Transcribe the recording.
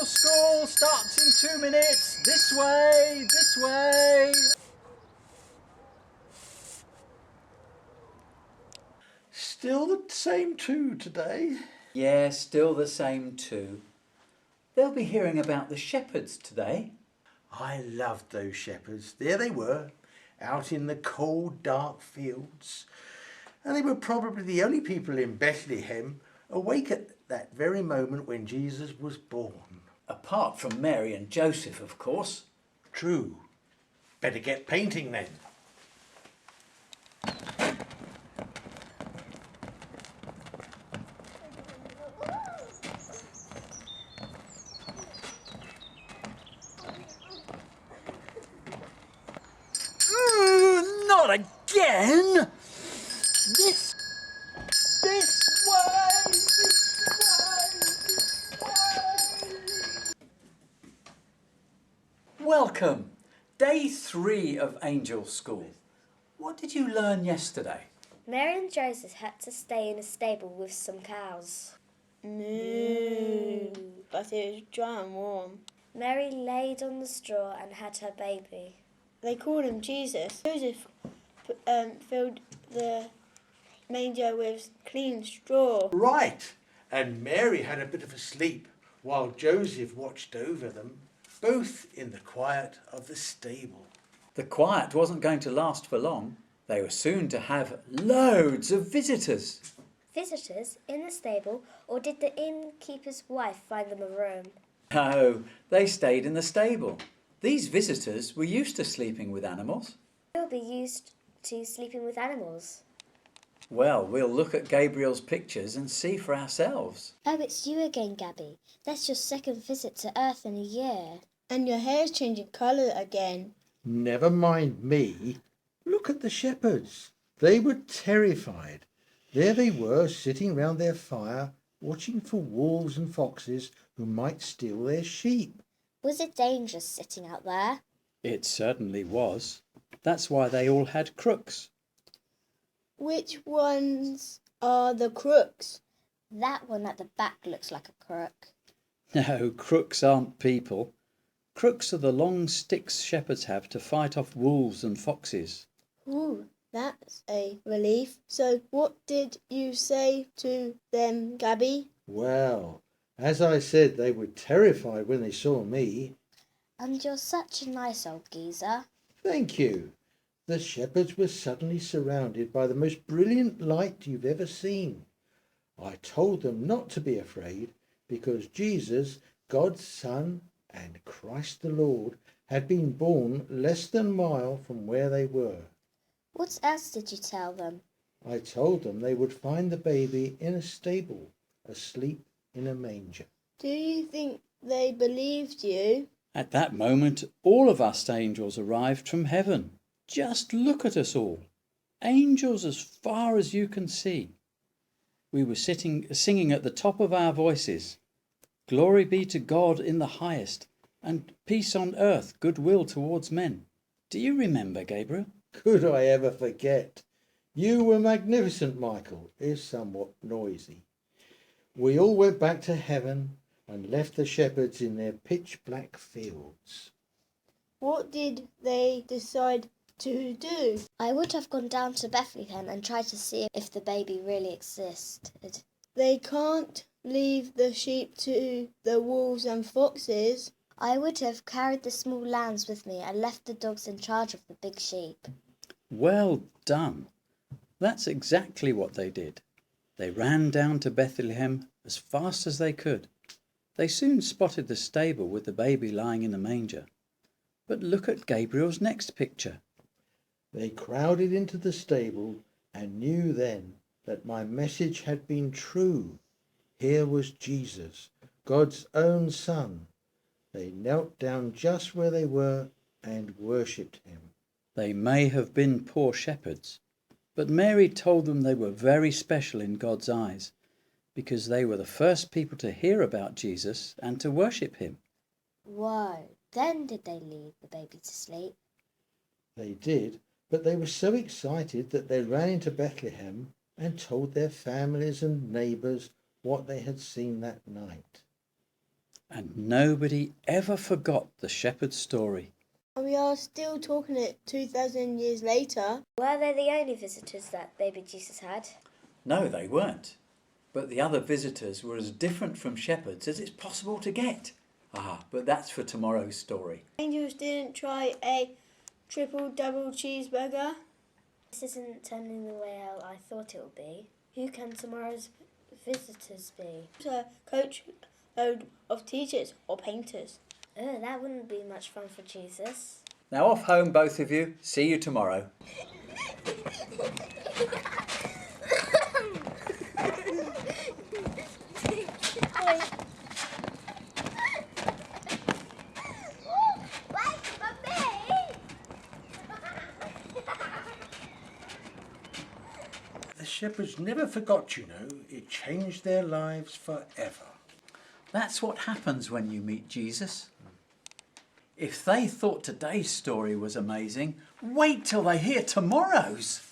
School starts in 2 minutes. This way, this way. Still the same two today? Yeah, still the same two. They'll be hearing about the shepherds today. I loved those shepherds. There they were, out in the cold, dark fields. And they were probably the only people in Bethlehem awake at that very moment when Jesus was born. Apart from Mary and Joseph, of course. True. Better get painting then. Not again! This way! This way! Welcome! Day 3 of Angel School. What did you learn yesterday? Mary and Joseph had to stay in a stable with some cows. Moo. But it was dry and warm. Mary laid on the straw and had her baby. They called him Jesus. Joseph filled the manger with clean straw. Right. And Mary had a bit of a sleep while Joseph watched over them, both in the quiet of the stable. The quiet wasn't going to last for long. They were soon to have loads of visitors. Visitors in the stable, or did the innkeeper's wife find them a room? No, they stayed in the stable. These visitors were used to sleeping with animals. We'll be used to sleeping with animals. Well, we'll look at Gabriel's pictures and see for ourselves. Oh, it's you again, Gabby. That's your second visit to Earth in a year. And your hair's changing colour again. Never mind me. Look at the shepherds. They were terrified. There they were, sitting round their fire, watching for wolves and foxes who might steal their sheep. Was it dangerous sitting out there? It certainly was. That's why they all had crooks. Which ones are the crooks? That one at the back looks like a crook. No, crooks aren't people. Crooks are the long sticks shepherds have to fight off wolves and foxes. Ooh, that's a relief. So what did you say to them, Gabby? Well, as I said, they were terrified when they saw me. And you're such a nice old geezer. Thank you. The shepherds were suddenly surrounded by the most brilliant light you've ever seen. I told them not to be afraid because Jesus, God's Son and Christ the Lord, had been born less than a mile from where they were. What else did you tell them? I told them they would find the baby in a stable, asleep in a manger. Do you think they believed you? At that moment, all of us angels arrived from heaven. Just look at us all. Angels as far as you can see. We were singing at the top of our voices. Glory be to God in the highest, and peace on earth, goodwill towards men. Do you remember, Gabriel? Could I ever forget? You were magnificent, Michael, if somewhat noisy. We all went back to heaven and left the shepherds in their pitch-black fields. What did they decide to do? I would have gone down to Bethlehem and tried to see if the baby really existed. They can't leave the sheep to the wolves and foxes. I would have carried the small lambs with me and left the dogs in charge of the big sheep. Well done. That's exactly what they did. They ran down to Bethlehem as fast as they could. They soon spotted the stable with the baby lying in the manger. But look at Gabriel's next picture. They crowded into the stable and knew then that my message had been true. Here was Jesus, God's own Son. They knelt down just where they were and worshipped him. They may have been poor shepherds, but Mary told them they were very special in God's eyes, because they were the first people to hear about Jesus and to worship him. Whoa, then did they leave the baby to sleep? They did, but they were so excited that they ran into Bethlehem and told their families and neighbours what they had seen that night. And nobody ever forgot the shepherd's story. And we are still talking it 2,000 years later. Were they the only visitors that baby Jesus had? No, they weren't. But the other visitors were as different from shepherds as it's possible to get. But that's for tomorrow's story. Angels didn't try a triple-double cheeseburger. This isn't turning the way out I thought it would be. Who can tomorrow's visitors be? A coachload of teachers or painters. Oh, that wouldn't be much fun for Jesus. Now off home, both of you. See you tomorrow. The shepherds never forgot, you know. It changed their lives forever. That's what happens when you meet Jesus. If they thought today's story was amazing, wait till they hear tomorrow's.